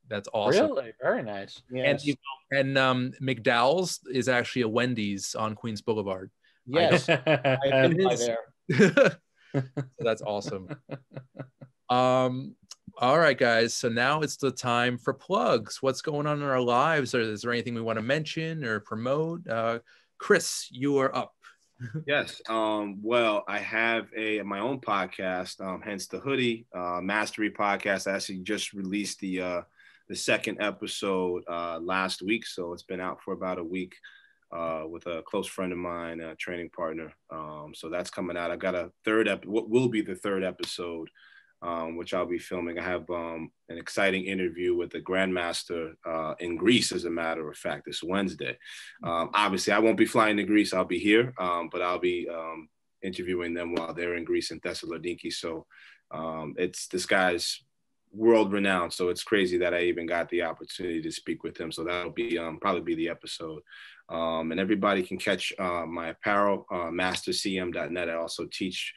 That's awesome. Really? Very nice. Yes. And McDowell's is actually a Wendy's on Queens Boulevard. Yes. I've been by there. So that's awesome. All right, guys. So now it's the time for plugs. What's going on in our lives? Or is there anything we want to mention or promote? Chris, you are up. Yes. Well, I have my own podcast, hence the hoodie mastery podcast. I actually just released the second episode last week, so it's been out for about a week with a close friend of mine, a training partner. So that's coming out. I got a what will be the third episode, which I'll be filming. I have an exciting interview with the Grandmaster in Greece, as a matter of fact, this Wednesday. Obviously, I won't be flying to Greece. I'll be here, but I'll be interviewing them while they're in Greece in Thessaloniki. So this guy's world renowned. So it's crazy that I even got the opportunity to speak with him. So that'll be probably be the episode. And everybody can catch my apparel, mastercm.net. I also teach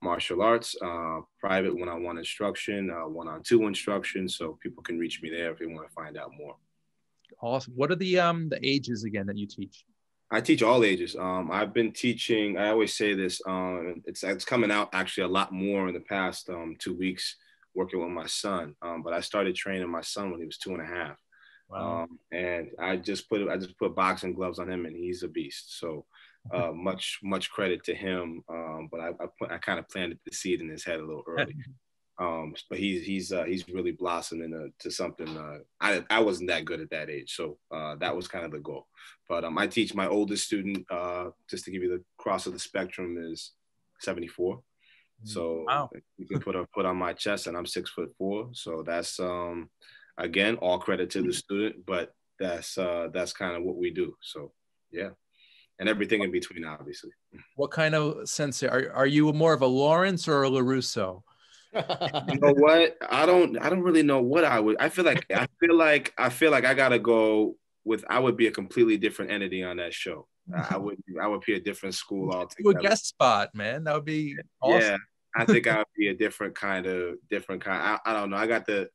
martial arts, private one-on-one instruction, one-on-two instruction. So people can reach me there if they want to find out more. Awesome. What are the ages again that you teach? I teach all ages. I've been teaching, I always say this, it's coming out actually a lot more in the past 2 weeks working with my son. But I started training my son when he was 2.5. Wow. And I just put boxing gloves on him and he's a beast. So much credit to him. But I kind of planted the seed in his head a little early. But he's really blossomed into something. I wasn't that good at that age, so that was kind of the goal. But I teach my oldest student, just to give you the cross of the spectrum, is 74. So wow. You can put on my chest, and I'm 6'4". So that's again, all credit to the student, but that's kind of what we do. So yeah. And everything in between, obviously. What kind of sensei are you? More of a Lawrence or a LaRusso? You know what? I don't really know what I would. I feel like I gotta go with. I would be a completely different entity on that show. I would be a different school altogether. Do a guest spot, man. That would be awesome. Yeah, I think I would be a different kind. I don't know. I got the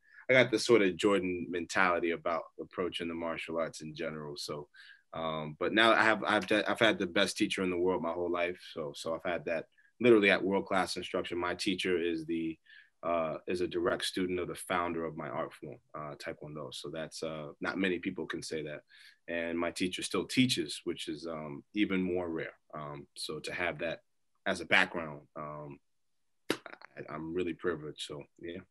sort of Jordan mentality about approaching the martial arts in general. So. But now I've had the best teacher in the world my whole life. So I've had that literally at world-class instruction. My teacher is a direct student of the founder of my art form, Taekwondo. So that's not many people can say that. And my teacher still teaches, which is even more rare. So to have that as a background, I'm really privileged. So yeah.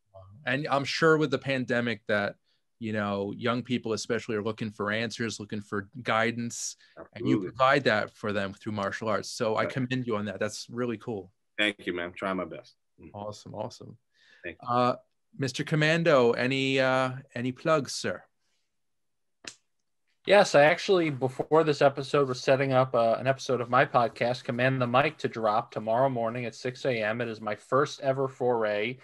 And I'm sure with the pandemic that, young people especially are looking for answers, looking for guidance, absolutely. And you provide that for them through martial arts. So right. I commend you on that. That's really cool. Thank you, man. I'm trying my best. Awesome. Thank you. Mr. Comando, any plugs, sir? Yes, I actually, before this episode, was setting up an episode of my podcast, Command the Mic, to drop tomorrow morning at 6 a.m. It is my first ever foray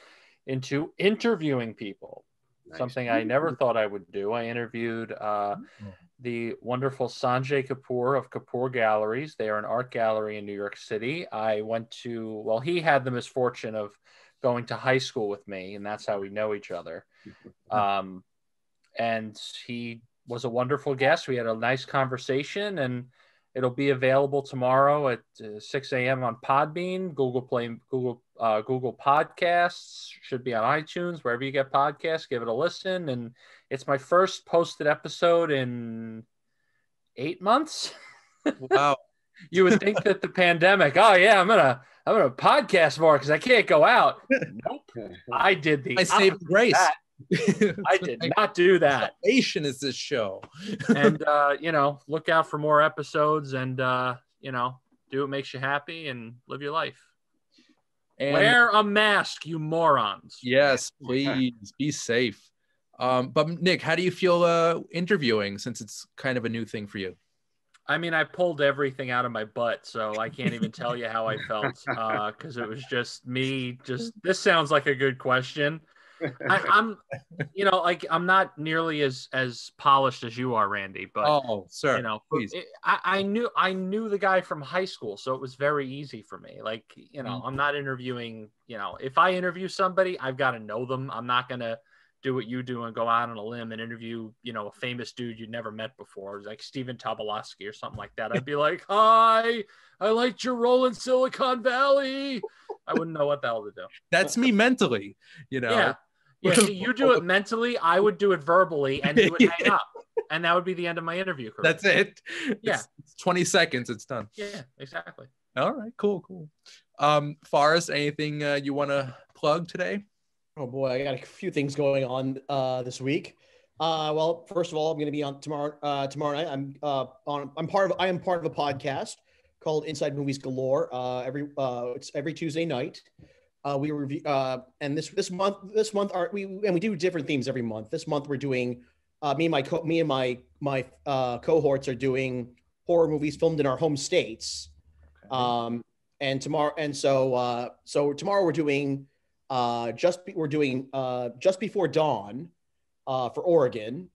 into interviewing people. Nice. Something I never thought I would do. I interviewed the wonderful Sanjay Kapoor of Kapoor Galleries. They are an art gallery in New York City. He had the misfortune of going to high school with me, and that's how we know each other. And he was a wonderful guest. We had a nice conversation, and It'll be available tomorrow at 6 a.m. on Podbean, Google Play, Google Podcasts, should be on iTunes, wherever you get podcasts. Give it a listen. And it's my first posted episode in 8 months. Wow. You would think that the pandemic, oh yeah, I'm gonna podcast more because I can't go out. Nope. I did the I saved grace. I did not do that. Salvation is this show. And look out for more episodes, and do what makes you happy and live your life. And wear a mask, you morons. Yes, please be safe. But Nick, how do you feel interviewing, since it's kind of a new thing for you? I mean, I pulled everything out of my butt, so I can't even tell you how I felt, because it was just me. This sounds like a good question. I'm not nearly as polished as you are, Randy. But sir, please. I knew the guy from high school, so it was very easy for me. Like, I'm not interviewing. If I interview somebody, I've got to know them. I'm not gonna do what you do and go out on a limb and interview, a famous dude you'd never met before, like Stephen Tobolowsky or something like that. I'd be like, hi, I liked your role in Silicon Valley. I wouldn't know what the hell to do. That's me mentally, Yeah. See, you do it mentally. I would do it verbally, and you would hang up, and that would be the end of my interview career. That's it. Yeah. It's 20 seconds. It's done. Yeah, exactly. All right, cool. Forrest, anything you want to plug today? Oh boy, I got a few things going on this week. Well, first of all, I'm going to be on tomorrow night. I am part of a podcast called Inside Movies Galore. It's every Tuesday night. We review and this month we do different themes every month. This month we're doing me and my cohorts are doing horror movies filmed in our home states. Okay. So tomorrow we're doing Just Before Dawn for Oregon,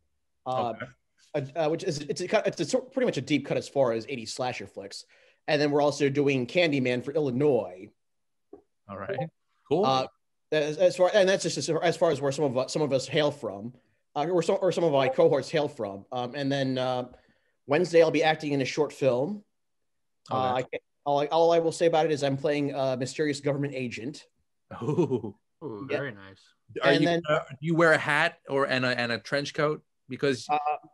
which is it's pretty much a deep cut as far as 80s slasher flicks. And then we're also doing Candyman for Illinois. All right, cool. That's just as far as where some of us hail from, or some of my cohorts hail from. And then Wednesday I'll be acting in a short film. Okay. All I will say about it is I'm playing a mysterious government agent. Ooh, very nice. Do you wear a hat and a trench coat? Because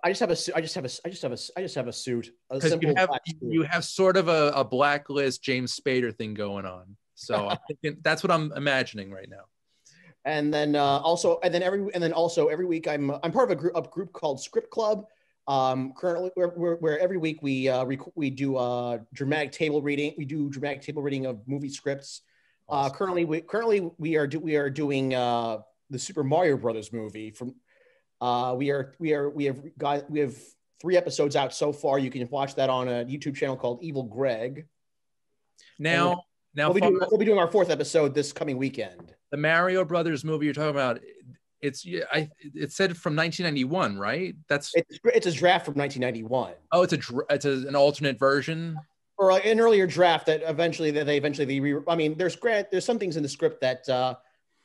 I just have a suit. I just have a suit. A simple black suit. You have sort of a blacklist James Spader thing going on. So I'm thinking, that's what I'm imagining right now. And then every week I'm part of a group called Script Club. Currently, where every week we do dramatic table reading. We do dramatic table reading of movie scripts. Awesome. Currently we are doing the Super Mario Brothers movie. From we have 3 episodes out so far. You can watch that on a YouTube channel called Evil Greg. Now we'll be doing our 4th episode this coming weekend. The Mario Brothers movie you're talking about, it said from 1991, right? It's a draft from 1991. Oh, it's an alternate version, or an earlier draft that eventually I mean, there's some things in the script that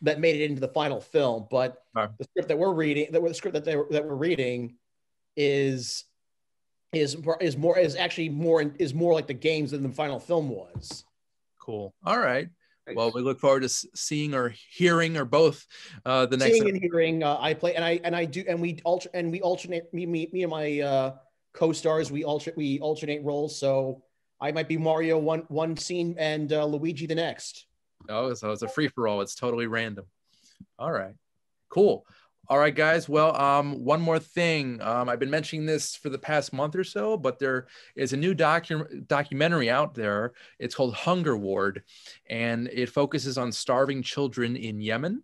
made it into the final film, but the script that we're reading, that we're reading, is more like the games than the final film was. Cool. All right. Well, we look forward to seeing or hearing or both the next. Seeing and hearing, I play and we alternate. Me and my co-stars, we alternate roles. So I might be Mario one scene and Luigi the next. Oh, so it's a free for all. It's totally random. All right, cool. All right, guys. Well, one more thing. I've been mentioning this for the past month or so, but there is a new documentary out there. It's called Hunger Ward, and it focuses on starving children in Yemen.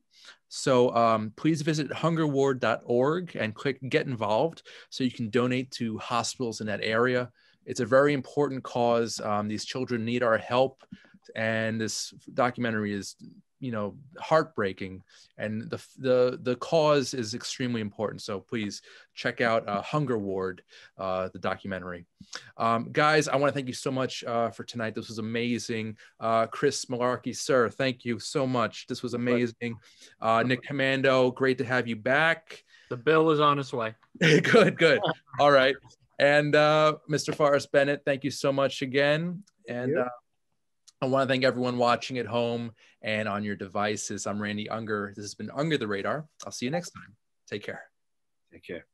So please visit hungerward.org and click Get Involved so you can donate to hospitals in that area. It's a very important cause. These children need our help, and this documentary is, heartbreaking, and the cause is extremely important. So please check out Hunger Ward, the documentary. Guys, I want to thank you so much for tonight. This was amazing. Chris Malarky, sir, thank you so much. This was amazing. Nick Comando, great to have you back. The bill is on its way. Good. All right. And Mr. Forrest Bennett, thank you so much again. And I want to thank everyone watching at home and on your devices. I'm Randy Unger. This has been Unger the Radar. I'll see you next time. Take care. Take care.